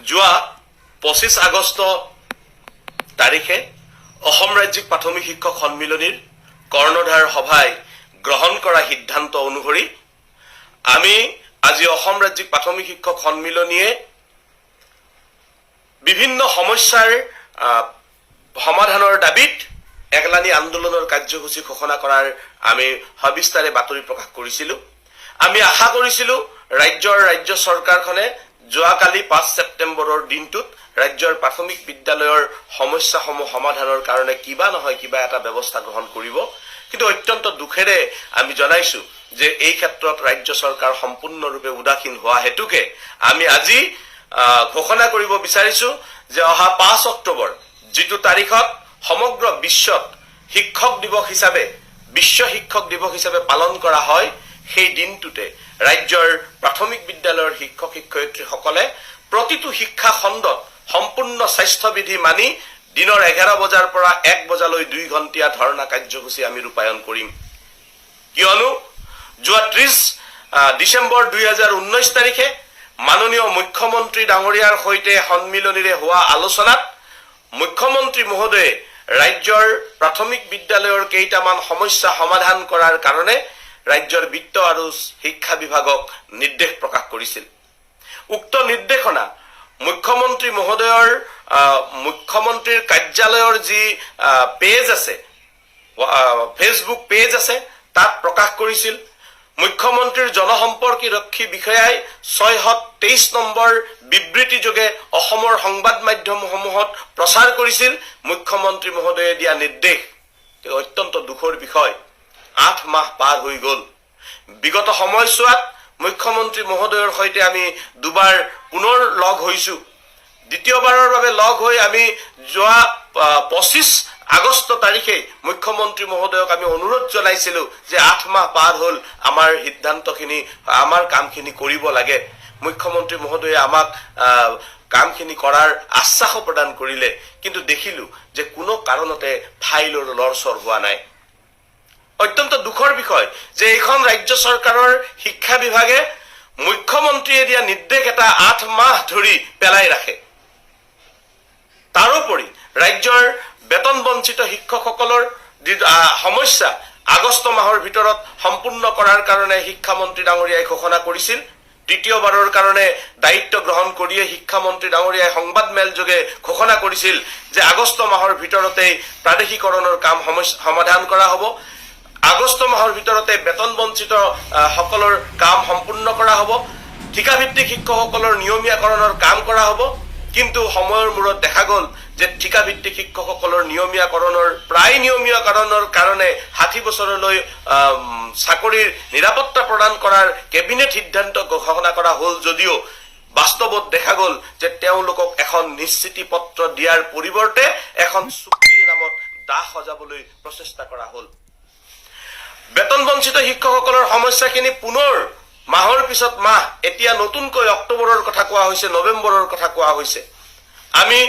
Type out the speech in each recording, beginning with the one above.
যোৱা 25 আগষ্ট তাৰিখে অসম ৰাজ্যিক প্ৰাথমিক শিক্ষক সন্মিলনীৰ কৰ্ণধাৰ সভাই গ্ৰহণ কৰা সিদ্ধান্ত অনুসৰি আমি আজি অসম ৰাজ্যিক প্ৰাথমিক শিক্ষক সন্মিলনীয়ে বিভিন্ন সমস্যাৰ সমাধানৰ দাবীত একলানি আন্দোলনৰ কাৰ্যসূচী ঘোষণা কৰাৰ আমি সবিস্তাৰে বাতৰি প্ৰকাশ কৰিছিলোঁ। আমি আশা কৰিছিলোঁ ৰাজ্য চৰকাৰখনে যোৱাকালি 5 ছেপ্টেম্বৰৰ দিনটোত ৰাজ্যৰ প্ৰাথমিক বিদ্যালয়ৰ সমস্যাসমূহ সমাধানৰ কাৰণে কিবা নহয় কিবা এটা ব্যৱস্থা গ্ৰহণ কৰিব। কিন্তু অত্যন্ত দুখেৰে আমি জনাইছো যে এই ক্ষেত্ৰত ৰাজ্য চৰকাৰ সম্পূৰ্ণৰূপে উদাসীন হোৱা হেতুকে আমি আজি ঘোষণা কৰিব বিচাৰিছো যে অহা 5 অক্টোবৰ যিটো তাৰিখত সমগ্ৰ বিশ্বত শিক্ষক দিৱস হিচাপে বিশ্ব শিক্ষক দিৱস হিচাপে পালন কৰা হয়, সেই দিনটোতে ৰাজ্যৰ প্ৰাথমিক বিদ্যালয়ৰ শিক্ষক শিক্ষয়িত্ৰীসকলে প্ৰতিটো শিক্ষা খণ্ডত সম্পূৰ্ণ স্বাস্থ্যবিধি মানি দিনৰ 11 বজাৰ পৰা 1 বজালৈ 2 ঘণ্টীয়া ধৰ্ণা কাৰ্যসূচী আমি ৰূপায়ণ কৰিম। কিয়নো যোৱা 30 ডিচেম্বৰ 2019 তাৰিখে মাননীয় মুখ্যমন্ত্ৰী ডাঙৰীয়াৰ সৈতে সন্মিলনীৰে হোৱা আলোচনাত মুখ্যমন্ত্ৰী মহোদয়ে ৰাজ্যৰ প্ৰাথমিক বিদ্যালয়ৰ কেইটামান সমস্যা সমাধান কৰাৰ কাৰণে ৰাজ্যৰ বিত্ত আৰু শিক্ষা বিভাগক নিৰ্দেশ প্ৰকাশ কৰিছিল। উক্ত নিৰ্দেশনা মুখ্যমন্ত্ৰী মহোদয়ৰ মুখ্যমন্ত্ৰীৰ কাৰ্যালয়ৰ যি পেজ আছে, ফেচবুক পেজ আছে, তাত প্ৰকাশ কৰিছিল। মুখ্যমন্ত্ৰীৰ জনসম্পৰ্কী ৰক্ষী বিষয়াই 623 নম্বৰ বিবৃতি যোগে অসমৰ সংবাদ মাধ্যমসমূহত প্ৰচাৰ কৰিছিল মুখ্যমন্ত্ৰী মহোদয়ে দিয়া নিৰ্দেশ। অত্যন্ত দুখৰ বিষয়, 8 মাহ পাৰ হৈ গ'ল। বিগত সময়ছোৱাত মুখ্যমন্ত্ৰী মহোদয়ৰ সৈতে আমি দুবাৰ পুনৰ লগ হৈছো। দ্বিতীয়বাৰৰ বাবে লগ হৈ আমি যোৱা 25 আগষ্ট তাৰিখে মুখ্যমন্ত্ৰী মহোদয়ক আমি অনুৰোধ জনাইছিলো যে 8 মাহ পাৰ হ'ল, আমাৰ সিদ্ধান্তখিনি আমাৰ কামখিনি কৰিব লাগে। মুখ্যমন্ত্ৰী মহোদয়ে আমাক কামখিনি কৰাৰ আশ্বাস প্ৰদান কৰিলে, কিন্তু দেখিলো যে কোনো কাৰণতে ফাইলৰ লৰচৰ হোৱা নাই। অত্যন্ত দুখৰ বিষয় যে এইখন ৰাজ্য চৰকাৰৰ শিক্ষা বিভাগে মুখ্যমন্ত্ৰীয়ে দিয়া নিৰ্দেশ এটা 8 মাহ ধৰি পেলাই ৰাখে। তাৰোপৰি ৰাজ্যৰ বেতন বঞ্চিত শিক্ষকসকলৰ সমস্যা আগষ্ট মাহৰ ভিতৰত সম্পূৰ্ণ কৰাৰ কাৰণে শিক্ষামন্ত্ৰী ডাঙৰীয়াই ঘোষণা কৰিছিল। তৃতীয়বাৰৰ কাৰণে দায়িত্ব গ্ৰহণ কৰিয়ে শিক্ষামন্ত্ৰী ডাঙৰীয়াই সংবাদ মেল যোগে ঘোষণা কৰিছিল যে আগষ্ট মাহৰ ভিতৰতেই প্ৰাদেশিকৰণৰ কাম সমাধান কৰা হ'ব, আগষ্ট মাহৰ ভিতৰতে বেতন বঞ্চিত সকলৰ কাম সম্পূৰ্ণ কৰা হ'ব, ঠিকাভিত্তিক শিক্ষকসকলৰ নিয়মীয়াকৰণৰ কাম কৰা হ'ব। কিন্তু সময়ৰ মূৰত দেখা গ'ল যে ঠিকাভিত্তিক শিক্ষকসকলৰ প্ৰায় নিয়মীয়াকৰণৰ কাৰণে 60 বছৰলৈ চাকৰিৰ নিৰাপত্তা প্ৰদান কৰাৰ কেবিনেট সিদ্ধান্ত ঘোষণা কৰা হ'ল যদিও বাস্তৱত দেখা গ'ল যে তেওঁলোকক এখন নিশ্চিতি পত্ৰ দিয়াৰ পৰিৱৰ্তে এখন চুক্তিৰ নামত দাহ সজাবলৈ প্ৰচেষ্টা কৰা হ'ল। বেতন বঞ্চিত শিক্ষকসকলৰ সমস্যাখিনি পুনৰ মাহৰ পিছত মাহ, এতিয়া নতুনকৈ অক্টোবৰৰ কথা কোৱা হৈছে, নৱেম্বৰৰ কথা কোৱা হৈছে। আমি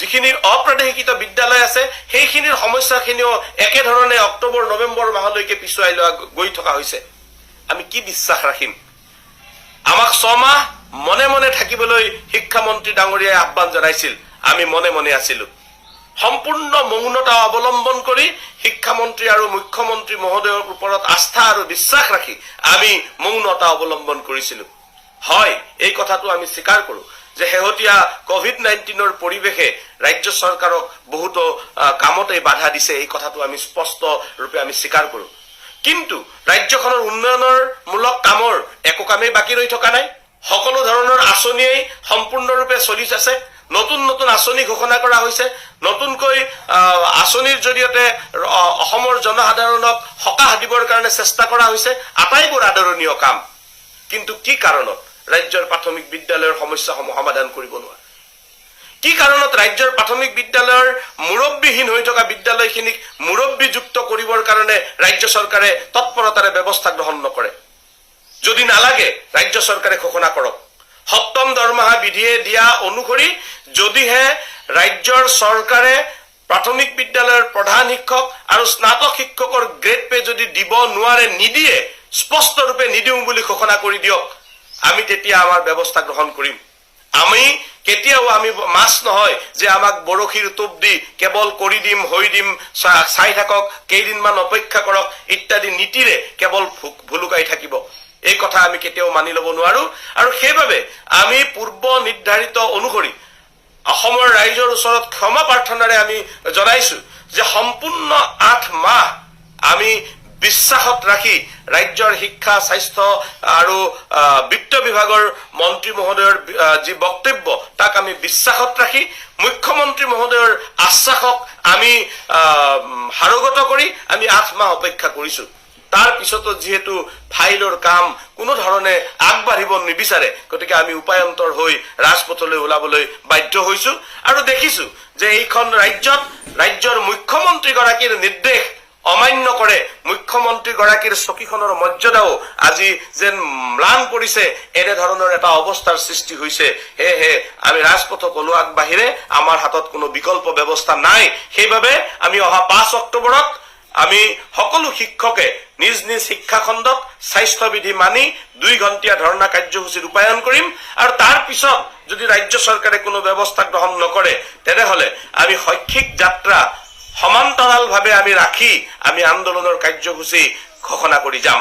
যিখিনি অপ্ৰাদেশিকৃত বিদ্যালয় আছে সেইখিনিৰ সমস্যাখিনিও একেধৰণে অক্টোবৰ নৱেম্বৰ মাহলৈকে পিছুৱাই লোৱা গৈ থকা হৈছে। আমি কি বিশ্বাস ৰাখিম? আমাক 6 মাহ মনে মনে থাকিবলৈ শিক্ষামন্ত্ৰী ডাঙৰীয়াই আহ্বান জনাইছিল, আমি মনে মনে আছিলো। সম্পূৰ্ণ মৌনতা অৱলম্বন কৰি শিক্ষামন্ত্ৰী আৰু মুখ্যমন্ত্ৰী মহোদয়ৰ ওপৰত আস্থা আৰু বিশ্বাস ৰাখি আমি মৌনতা অৱলম্বন কৰিছিলো। হয়, এই কথাটো আমি স্বীকাৰ কৰো যে শেহতীয়া COVID-19ৰ পৰিৱেশে ৰাজ্য চৰকাৰক বহুতো কামতে বাধা দিছে, এই কথাটো আমি স্পষ্ট ৰূপে আমি স্বীকাৰ কৰো। কিন্তু ৰাজ্যখনৰ উন্নয়নৰ মূলক কামৰ একো কামেই বাকী ৰৈ থকা নাই। সকলো ধৰণৰ আঁচনিয়েই সম্পূৰ্ণৰূপে চলি আছে। নতুন নতুন আঁচনি ঘোষণা কৰা হৈছে। নতুনকৈ আঁচনিৰ জৰিয়তে অসমৰ জনসাধাৰণক সকাহ দিবৰ কাৰণে চেষ্টা কৰা হৈছে। আটাইবোৰ আদৰণীয় কাম, কিন্তু কি কাৰণত ৰাজ্যৰ প্ৰাথমিক বিদ্যালয়ৰ সমস্যাসমূহ সমাধান কৰিব নোৱাৰে? কি কাৰণত ৰাজ্যৰ প্ৰাথমিক বিদ্যালয়ৰ মুৰব্বীহীন হৈ থকা বিদ্যালয়খিনিক মুৰব্বীযুক্ত কৰিবৰ কাৰণে ৰাজ্য চৰকাৰে তৎপৰতাৰে ব্যৱস্থা গ্ৰহণ নকৰে? যদি নালাগে ৰাজ্য চৰকাৰে ঘোষণা কৰক। 7ম দৰমহা বিধিয়ে দিয়া অনুসৰি যদিহে ৰাজ্যৰ চৰকাৰে প্ৰাথমিক বিদ্যালয়ৰ প্ৰধান শিক্ষক আৰু স্নাতক শিক্ষকৰ গ্ৰেড পে যদি দিব নোৱাৰে, নিদিয়ে, স্পষ্টৰূপে নিদিওঁ বুলি ঘোষণা কৰি দিয়ক, আমি তেতিয়া আমাৰ ব্যৱস্থা গ্ৰহণ কৰিম। আমি কেতিয়াও আমি মাছ নহয় যে আমাক বৰশীৰ টোপ দি কেৱল কৰি দিম হৈ দিম চাই থাকক কেইদিনমান অপেক্ষা কৰক ইত্যাদি নীতিৰে কেৱল ভুলুকাই থাকিব এই কথা আমি কেতিয়াও মানি ল'ব নোৱাৰো আৰু সেইবাবে আমি পূৰ্ব নিৰ্ধাৰিত অনুসৰি অসমৰ ৰাইজৰ ওচৰত ক্ষমা প্ৰাৰ্থনাৰে আমি জনাইছো যে সম্পূৰ্ণ 8 মাহ আমি বিশ্বাসত ৰাখি ৰাজ্যৰ শিক্ষা স্বাস্থ্য আৰু বিত্ত বিভাগৰ মন্ত্ৰী মহোদয়ৰ যি বক্তব্য তাক আমি বিশ্বাসত ৰাখি মুখ্যমন্ত্ৰী মহোদয়ৰ আশ্বাসক আমি হাৰগত কৰি আমি 8 মাহ অপেক্ষা কৰিছো তাৰ পিছতো যেহেতু ফাইলৰ কাম কোনো ধৰণে আগবাঢ়িব নিবিচাৰে গতিকে আমি উপায়ন্তৰ হৈ ৰাজপথলৈ ওলাবলৈ বাধ্য হৈছো আৰু দেখিছো যে এইখন ৰাজ্যৰ মুখ্যমন্ত্ৰী গৰাকীৰ নিৰ্দেশ অমান্য কৰে মুখ্যমন্ত্ৰী গৰাকীৰ চকীখনৰ মৰ্যাদাও আজি যেন ম্লান পৰিছে এনে ধৰণৰ এটা অৱস্থাৰ সৃষ্টি হৈছে হে আমি ৰাজপথক ওলোৱাৰ বাহিৰে আমাৰ হাতত কোনো বিকল্প ব্যৱস্থা নাই সেইবাবে আমি অহা 5 অক্টোবৰত আমি সকলো শিক্ষকে নিজ নিজ শিক্ষা খণ্ডত স্বাস্থ্য বিধি মানি 2 ঘণ্টীয়া ধৰ্ণা কাৰ্যসূচী ৰূপায়ণ কৰিম আৰু তাৰ পিছত যদি ৰাজ্য চৰকাৰে কোনো ব্যৱস্থা গ্ৰহণ নকৰে তেনেহলে আমি শৈক্ষিক যাত্ৰা সমান্তৰালভাৱে আমি ৰাখি আমি আন্দোলনৰ কাৰ্যসূচী ঘোষণা কৰি যাম